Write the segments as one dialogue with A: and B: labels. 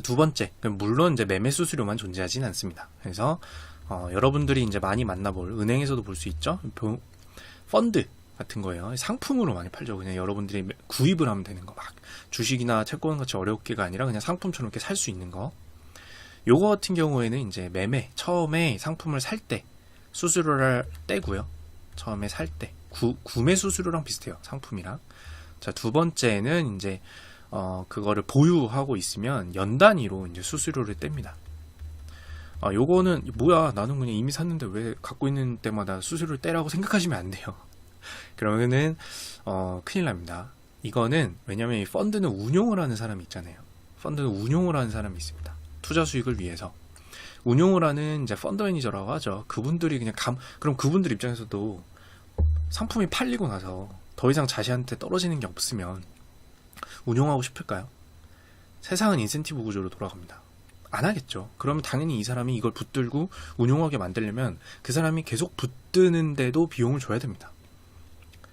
A: 두 번째, 물론 이제 매매 수수료만 존재하진 않습니다. 그래서 여러분들이 이제 많이 만나볼 은행에서도 볼 수 있죠. 펀드 같은 거예요. 상품으로 많이 팔죠. 그냥 여러분들이 구입을 하면 되는 거, 막 주식이나 채권 같이 어렵게가 아니라 그냥 상품처럼 이렇게 살 수 있는 거. 요거 같은 경우에는 이제 매매, 처음에 상품을 살 때 수수료를 떼고요. 처음에 살 때 구매 수수료랑 비슷해요. 상품이랑. 자, 두 번째는 이제 그거를 보유하고 있으면 연 단위로 이제 수수료를 뗍니다. 요거는 뭐야, 나는 그냥 이미 샀는데 왜 갖고 있는 때마다 수수료를 떼라고 생각하시면 안 돼요. 그러면은 큰일 납니다. 이거는 왜냐면 이 펀드는 운용을 하는 사람이 있잖아요. 펀드는 운용을 하는 사람이 있습니다. 투자 수익을 위해서 운용을 하는 이제 펀드 매니저라고 하죠. 그분들이 그냥 그럼 그분들 입장에서도 상품이 팔리고 나서 더 이상 자신한테 떨어지는 게 없으면 운용하고 싶을까요? 세상은 인센티브 구조로 돌아갑니다. 안 하겠죠. 그러면 당연히 이 사람이 이걸 붙들고 운용하게 만들려면 그 사람이 계속 붙드는데도 비용을 줘야 됩니다.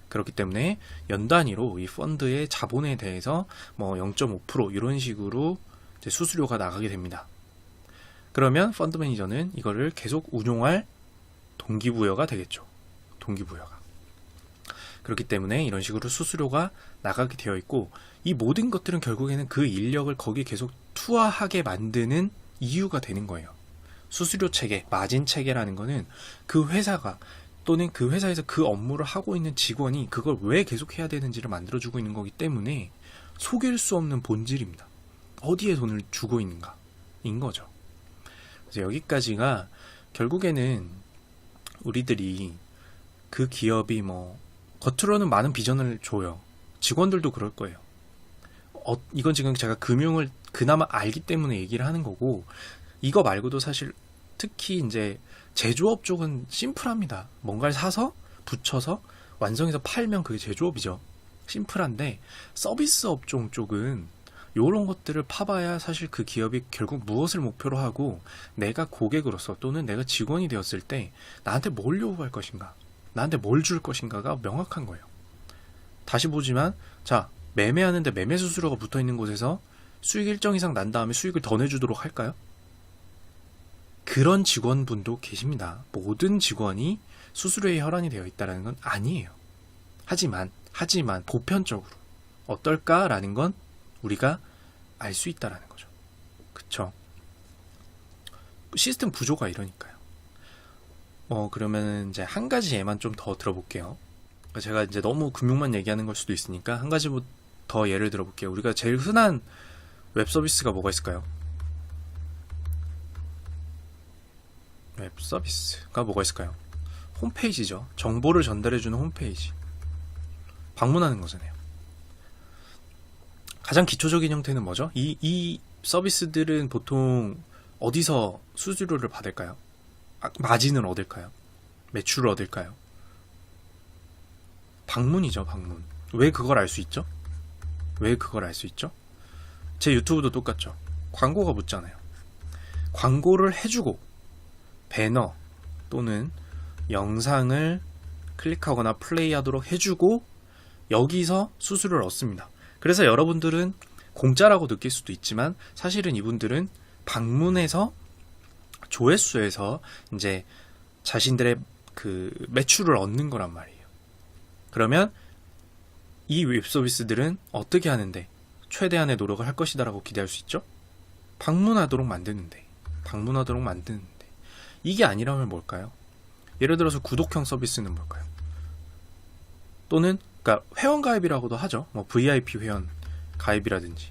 A: 그렇기 때문에 연 단위로 이 펀드의 자본에 대해서 뭐 0.5% 이런 식으로 이제 수수료가 나가게 됩니다. 그러면 펀드 매니저는 이거를 계속 운용할 동기부여가 되겠죠. 동기부여가. 그렇기 때문에 이런 식으로 수수료가 나가게 되어 있고, 이 모든 것들은 결국에는 그 인력을 거기에 계속 투하하게 만드는 이유가 되는 거예요. 수수료 체계, 마진 체계라는 거는 그 회사가 또는 그 회사에서 그 업무를 하고 있는 직원이 그걸 왜 계속 해야 되는지를 만들어주고 있는 거기 때문에 속일 수 없는 본질입니다. 어디에 돈을 주고 있는가 인 거죠. 그래서 여기까지가 결국에는 우리들이 그 기업이 뭐 겉으로는 많은 비전을 줘요. 직원들도 그럴 거예요. 이건 지금 제가 금융을 그나마 알기 때문에 얘기를 하는 거고, 이거 말고도 사실 특히 이제 제조업 쪽은 심플합니다. 뭔가를 사서 붙여서 완성해서 팔면 그게 제조업이죠. 심플한데 서비스 업종 쪽은 이런 것들을 파봐야 사실 그 기업이 결국 무엇을 목표로 하고 내가 고객으로서 또는 내가 직원이 되었을 때 나한테 뭘 요구할 것인가, 나한테 뭘 줄 것인가가 명확한 거예요. 다시 보지만, 자, 매매하는데 매매 수수료가 붙어있는 곳에서 수익 일정 이상 난 다음에 수익을 더 내주도록 할까요? 그런 직원분도 계십니다. 모든 직원이 수수료에 혈안이 되어 있다는 건 아니에요. 하지만 보편적으로 어떨까라는 건 우리가 알 수 있다라는 거죠. 그쵸? 시스템 구조가 이러니까요. 그러면 이제 한 가지 예만 좀 더 들어볼게요. 제가 이제 너무 금융만 얘기하는 걸 수도 있으니까 한 가지 더 예를 들어볼게요. 우리가 제일 흔한 웹 서비스가 뭐가 있을까요? 웹 서비스가 뭐가 있을까요? 홈페이지죠. 정보를 전달해주는 홈페이지. 방문하는 거잖아요. 가장 기초적인 형태는 뭐죠? 이 서비스들은 보통 어디서 수수료를 받을까요? 마진을 얻을까요? 매출을 얻을까요? 방문이죠, 방문. 왜 그걸 알 수 있죠? 제 유튜브도 똑같죠. 광고가 붙잖아요. 광고를 해주고 배너 또는 영상을 클릭하거나 플레이하도록 해주고 여기서 수수료를 얻습니다. 그래서 여러분들은 공짜라고 느낄 수도 있지만 사실은 이분들은 방문해서 조회수에서 이제 자신들의 그 매출을 얻는 거란 말이에요. 그러면 이 웹 서비스들은 어떻게 하는데 최대한의 노력을 할 것이다라고 기대할 수 있죠? 방문하도록 만드는데. 이게 아니라면 뭘까요? 예를 들어서 구독형 서비스는 뭘까요? 또는 그러니까 회원 가입이라고도 하죠. 뭐 VIP 회원 가입이라든지.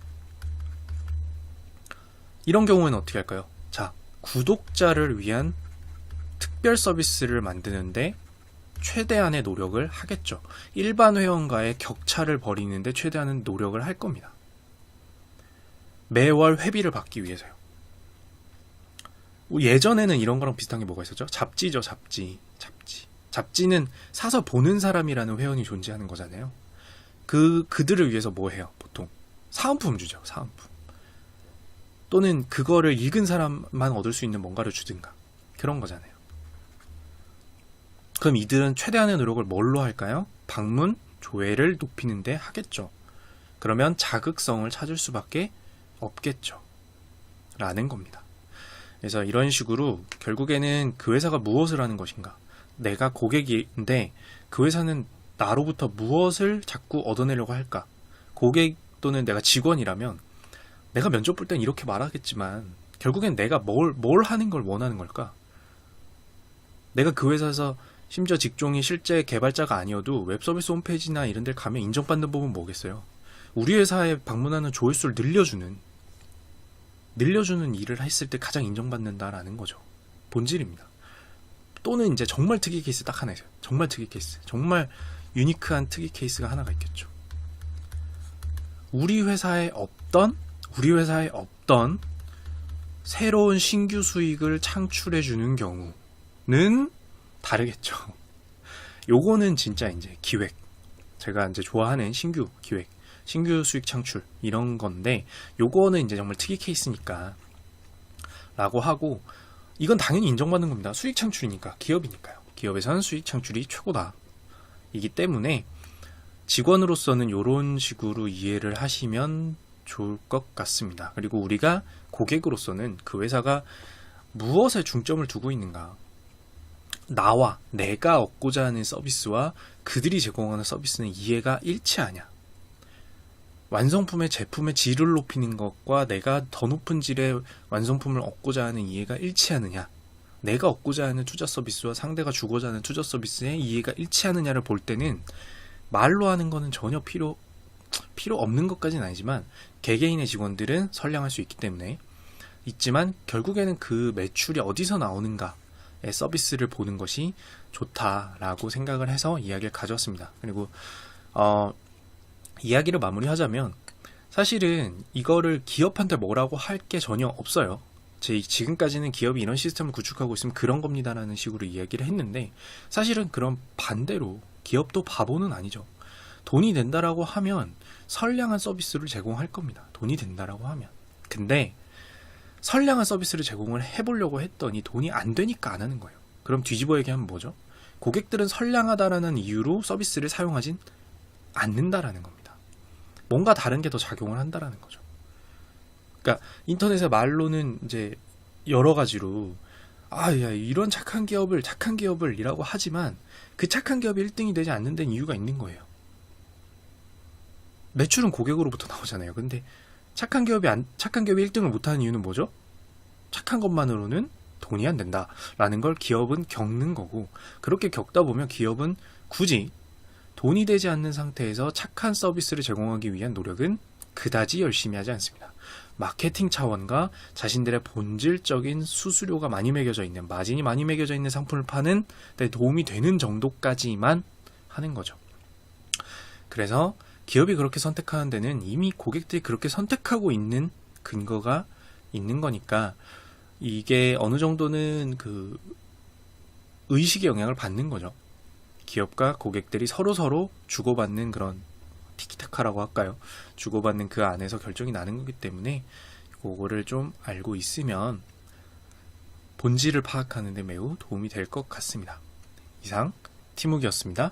A: 이런 경우에는 어떻게 할까요? 자, 구독자를 위한 특별 서비스를 만드는데 최대한의 노력을 하겠죠. 일반 회원과의 격차를 벌이는데 최대한의 노력을 할 겁니다. 매월 회비를 받기 위해서요. 예전에는 이런 거랑 비슷한 게 뭐가 있었죠? 잡지죠, 잡지. 잡지는 사서 보는 사람이라는 회원이 존재하는 거잖아요. 그들을 위해서 뭐 해요? 보통 사은품 주죠, 사은품. 또는 그거를 읽은 사람만 얻을 수 있는 뭔가를 주든가. 그런 거잖아요. 그럼 이들은 최대한의 노력을 뭘로 할까요? 방문, 조회를 높이는데 하겠죠. 그러면 자극성을 찾을 수밖에 없겠죠. 라는 겁니다. 그래서 이런 식으로 결국에는 그 회사가 무엇을 하는 것인가, 내가 고객인데 그 회사는 나로부터 무엇을 자꾸 얻어내려고 할까. 고객 또는 내가 직원이라면 내가 면접 볼 땐 이렇게 말하겠지만 결국엔 내가 뭘 하는 걸 원하는 걸까? 내가 그 회사에서 심지어 직종이 실제 개발자가 아니어도 웹서비스 홈페이지나 이런 데 가면 인정받는 부분 뭐겠어요? 우리 회사에 방문하는 조회수를 늘려주는 일을 했을 때 가장 인정받는다라는 거죠. 본질입니다. 또는 이제 정말 특이 케이스 딱 하나 있어요. 정말 특이 케이스. 정말 유니크한 특이 케이스가 하나가 있겠죠. 우리 회사에 없던 새로운 신규 수익을 창출해주는 경우는 다르겠죠. 요거는 진짜 이제 기획. 제가 이제 좋아하는 신규 기획, 신규 수익 창출, 이런 건데, 요거는 이제 정말 특이 케이스니까. 라고 하고, 이건 당연히 인정받는 겁니다. 수익 창출이니까, 기업이니까요. 기업에서는 수익 창출이 최고다. 이기 때문에, 직원으로서는 요런 식으로 이해를 하시면 좋을 것 같습니다. 그리고 우리가 고객으로서는 그 회사가 무엇에 중점을 두고 있는가, 내가 얻고자 하는 서비스와 그들이 제공하는 서비스는 이해가 일치하냐, 완성품의 제품의 질을 높이는 것과 내가 더 높은 질의 완성품을 얻고자 하는 이해가 일치하느냐, 내가 얻고자 하는 투자 서비스와 상대가 주고자 하는 투자 서비스의 이해가 일치하느냐를 볼 때는 말로 하는 거는 전혀 필요 없는 것까지는 아니지만, 개개인의 직원들은 선량할 수 있지만 결국에는 그 매출이 어디서 나오는가의 서비스를 보는 것이 좋다라고 생각을 해서 이야기를 가져왔습니다. 그리고 이야기를 마무리하자면, 사실은 이거를 기업한테 뭐라고 할 게 전혀 없어요. 지금까지는 기업이 이런 시스템을 구축하고 있으면 그런 겁니다라는 식으로 이야기를 했는데, 사실은 그런 반대로 기업도 바보는 아니죠. 돈이 된다라고 하면 선량한 서비스를 제공할 겁니다. 돈이 된다라고 하면. 근데 선량한 서비스를 제공을 해보려고 했더니 돈이 안 되니까 안 하는 거예요. 그럼 뒤집어 얘기하면 뭐죠? 고객들은 선량하다라는 이유로 서비스를 사용하진 않는다라는 겁니다. 뭔가 다른 게 더 작용을 한다라는 거죠. 그러니까 인터넷의 말로는 이제 여러 가지로 야, 이런 착한 기업을 이라고 하지만 그 착한 기업이 1등이 되지 않는 데는 이유가 있는 거예요. 매출은 고객으로부터 나오잖아요. 근데 착한 기업이 1등을 못하는 이유는 뭐죠? 착한 것만으로는 돈이 안 된다라는 걸 기업은 겪는 거고, 그렇게 겪다 보면 기업은 굳이 돈이 되지 않는 상태에서 착한 서비스를 제공하기 위한 노력은 그다지 열심히 하지 않습니다. 마케팅 차원과 자신들의 본질적인 수수료가 많이 매겨져 있는, 마진이 많이 매겨져 있는 상품을 파는 데 도움이 되는 정도까지만 하는 거죠. 그래서 기업이 그렇게 선택하는 데는 이미 고객들이 그렇게 선택하고 있는 근거가 있는 거니까, 이게 어느 정도는 그 의식의 영향을 받는 거죠. 기업과 고객들이 서로 주고받는 그런 티키타카라고 할까요? 주고받는 그 안에서 결정이 나는 거기 때문에 그거를 좀 알고 있으면 본질을 파악하는 데 매우 도움이 될 것 같습니다. 이상 티묵이었습니다.